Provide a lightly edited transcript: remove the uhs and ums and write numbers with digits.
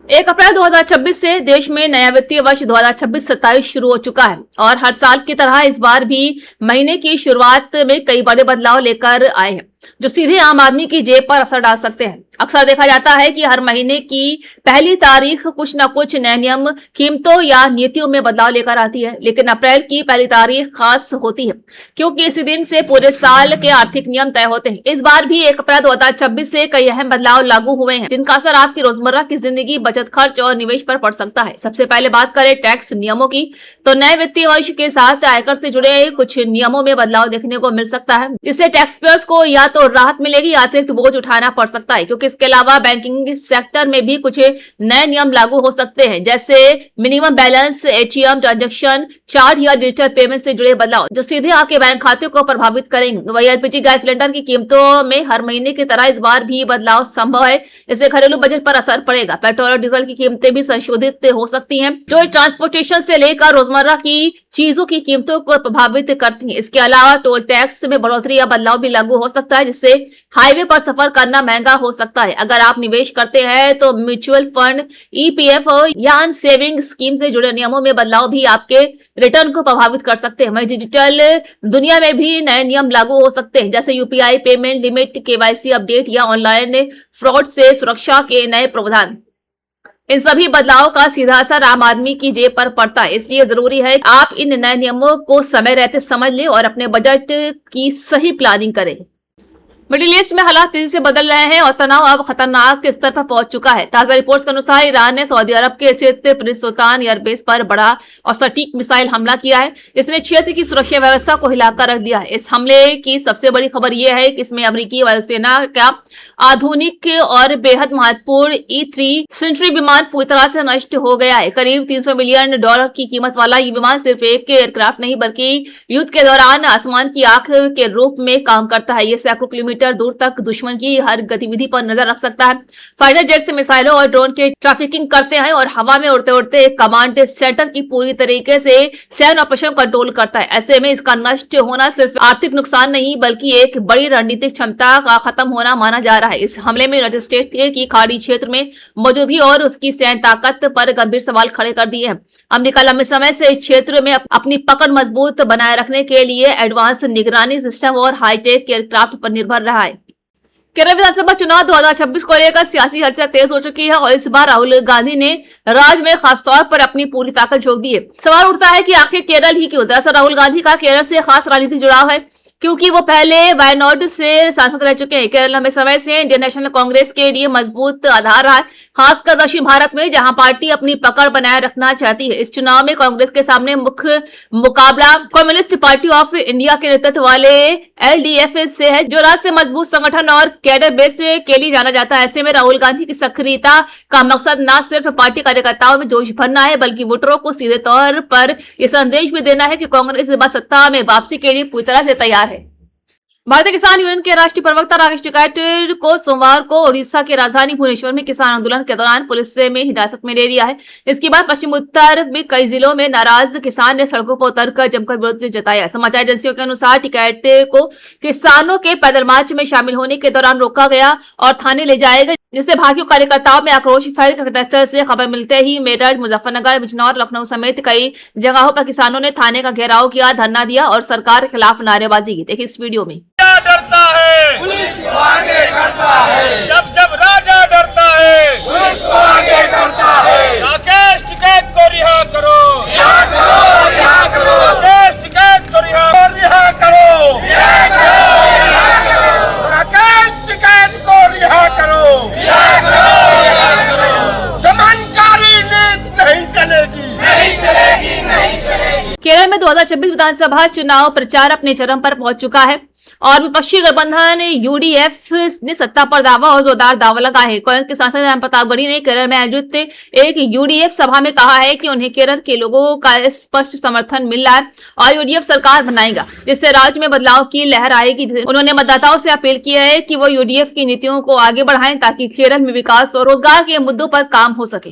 1 अप्रैल 2026 से देश में नया वित्तीय वर्ष 2026-27 शुरू हो चुका है और हर साल की तरह इस बार भी महीने की शुरुआत में कई बड़े बदलाव लेकर आए हैं जो सीधे आम आदमी की जेब पर असर डाल सकते हैं। अक्सर देखा जाता है कि हर महीने की पहली तारीख कुछ न कुछ नए नियम, कीमतों या नीतियों में बदलाव लेकर आती है, लेकिन अप्रैल की पहली तारीख खास होती है क्योंकि इसी दिन से पूरे साल के आर्थिक नियम तय होते हैं। इस बार भी 1 अप्रैल 2026 से कई अहम बदलाव लागू हुए हैं जिनका असर आपकी रोजमर्रा की जिंदगी, बचत, खर्च और निवेश पर पड़ सकता है। सबसे पहले बात करें टैक्स नियमों की, तो नए वित्तीय वर्ष के साथ आयकर से जुड़े कुछ नियमों में बदलाव देखने को मिल सकता है, जिससे टैक्स पेयर्स को या तो राहत मिलेगी या अतिरिक्त बोझ उठाना पड़ सकता है, क्योंकि इसके अलावा बैंकिंग सेक्टर में भी कुछ नए नियम लागू हो सकते हैं, जैसे minimum balance, ATM transaction charge या डिजिटल पेमेंट से जुड़े बदलाव जो सीधे आपके बैंक खाते को प्रभावित करेंगे। वही एलपीजी गैस सिलेंडर की कीमतों में हर महीने की तरह इस बार भी बदलाव संभव है, इससे घरेलू बजट पर असर पड़ेगा। पेट्रोल और डीजल की कीमतें भी संशोधित हो सकती हैं, जो ट्रांसपोर्टेशन से लेकर रोजमर्रा की चीजों की कीमतों को प्रभावित करती हैं। इसके अलावा टोल टैक्स में बढ़ोतरी या बदलाव भी लागू हो सकता है, जिससे हाईवे पर सफर करना महंगा हो सकता है। अगर आप निवेश करते हैं तो म्यूचुअल फंड, ईपीएफ या सेविंग स्कीम से जुड़े नियमों में बदलाव भी आपके रिटर्न को प्रभावित कर सकते हैं। वहीं डिजिटल दुनिया में भी नए नियम लागू हो सकते हैं, जैसे UPI payment limit, KYC update या ऑनलाइन फ्रॉड से सुरक्षा के नए प्रावधान। इन सभी बदलावों का सीधा असर आम आदमी की जेब पर पड़ता है, इसलिए जरूरी है कि आप इन नए नियमों को समय रहते समझ लें और अपने बजट की सही प्लानिंग करें। मिडिल ईस्ट में हालात तेजी से बदल रहे हैं और तनाव अब खतरनाक स्तर पर पहुंच चुका है। ताजा रिपोर्ट्स के अनुसार ईरान ने सऊदी अरब के स्थित प्रिंस सुल्तान एयरबेस पर बड़ा और सटीक मिसाइल हमला किया है। इसने क्षेत्र की सुरक्षा व्यवस्था को हिलाकर रख दिया है। इस हमले की सबसे बड़ी खबर यह है कि इसमें अमेरिकी वायुसेना का आधुनिक और बेहद महत्वपूर्ण E-3 सेंट्री विमान पूरी तरह से नष्ट हो गया है। करीब $300 मिलियन की कीमत वाला ये विमान सिर्फ एक एयरक्राफ्ट नहीं बल्कि युद्ध के दौरान आसमान की आंख के रूप में काम करता है। ये सैकड़ों किलोमीटर दूर तक दुश्मन की हर गतिविधि पर नजर रख सकता है। फाइटर जेट से मिसाइलों और ड्रोन के ट्रैफिकिंग करते हैं और हवा में उड़ते उड़ते एक कमांड सेंटर की पूरी तरीके से सैन्य ऑपरेशन कंट्रोल करता है। ऐसे में इसका नष्ट होना सिर्फ आर्थिक नुकसान नहीं बल्कि एक बड़ी रणनीतिक क्षमता का खत्म होना माना जा रहा है। इस हमले में यूनाइटेड स्टेट्स की खाड़ी क्षेत्र में मौजूदगी और उसकी सैन्य ताकत पर गंभीर सवाल खड़े कर दिए हैं। अमेरिका लंबे समय से इस क्षेत्र में अपनी पकड़ मजबूत बनाए रखने के लिए एडवांस निगरानी सिस्टम और हाईटेक एयरक्राफ्ट पर निर्भर रहा है। केरल विधानसभा चुनाव 2026 को लेकर सियासी हलचल तेज हो चुकी है और इस बार राहुल गांधी ने राज्य में खासतौर पर अपनी पूरी ताकत झोंक दी है। सवाल उठता है कि आखिर केरल ही क्यों? दरअसल राहुल गांधी का केरल से खास राजनीतिक जुड़ाव है क्योंकि वो पहले वायनाड से सांसद रह चुके हैं। केरल लंबे समय से इंडियन नेशनल कांग्रेस के लिए मजबूत आधार रहा है, खासकर दक्षिण भारत में जहां पार्टी अपनी पकड़ बनाए रखना चाहती है। इस चुनाव में कांग्रेस के सामने मुख्य मुकाबला कम्युनिस्ट पार्टी ऑफ इंडिया के नेतृत्व वाले LDF से है, जो राज्य से मजबूत संगठन और कैडर बेस के लिए जाना जाता है। ऐसे में राहुल गांधी की सक्रियता का मकसद न सिर्फ पार्टी कार्यकर्ताओं में जोश भरना है बल्कि वोटरों को सीधे तौर पर यह संदेश भी देना है कि कांग्रेस इस बार सत्ता में वापसी के लिए पूरी तरह से तैयार है। भारतीय किसान यूनियन के राष्ट्रीय प्रवक्ता राकेश टिकैत को सोमवार को ओडिशा के राजधानी भुवनेश्वर में किसान आंदोलन के दौरान पुलिस में हिरासत में ले लिया है। इसके बाद पश्चिम उत्तर में कई जिलों में नाराज किसान ने सड़कों पर उतरकर जमकर विरोध जताया। समाचार एजेंसियों के अनुसार टिकैत को किसानों के पैदल मार्च में शामिल होने के दौरान रोका गया और थाने ले जाया गया, जिससे भाजपा कार्यकर्ताओं में आक्रोश फैल। घटनास्थल से खबर मिलते ही मेरठ, मुजफ्फरनगर, बिजनौर, लखनऊ समेत कई जगहों पर किसानों ने थाने का घेराव किया, धरना दिया और सरकार के खिलाफ नारेबाजी की। देखिए इस वीडियो में। डरता है पुलिस को आगे करता है, जब राजा डरता है पुलिस को आगे करता है। राकेश टिकैत को रिहा करो, रिहा करो, रिहा करो, राकेश टिकैत को रिहा करो, रिहा करो, रिहा करो, राकेश टिकैत को रिहा करो, रिहा करो, रिहा करो। दमनकारी नीति नहीं चलेगी, नहीं चलेगी, नहीं चलेगी। केरल में 2026 विधानसभा चुनाव प्रचार अपने चरम पर पहुंच चुका है और विपक्षी गठबंधन UDF ने सत्ता पर दावा और जोरदार दावा लगा है। कांग्रेस के सांसद राम प्रताप गढ़ी ने केरल में आयोजित एक UDF सभा में कहा है कि उन्हें केरल के लोगों का स्पष्ट समर्थन मिल रहा है और UDF सरकार बनाएगा जिससे राज्य में बदलाव की लहर आएगी। उन्होंने मतदाताओं से अपील की है कि वो UDF की नीतियों को आगे बढ़ाएं ताकि केरल में विकास और रोजगार के मुद्दों पर काम हो सके।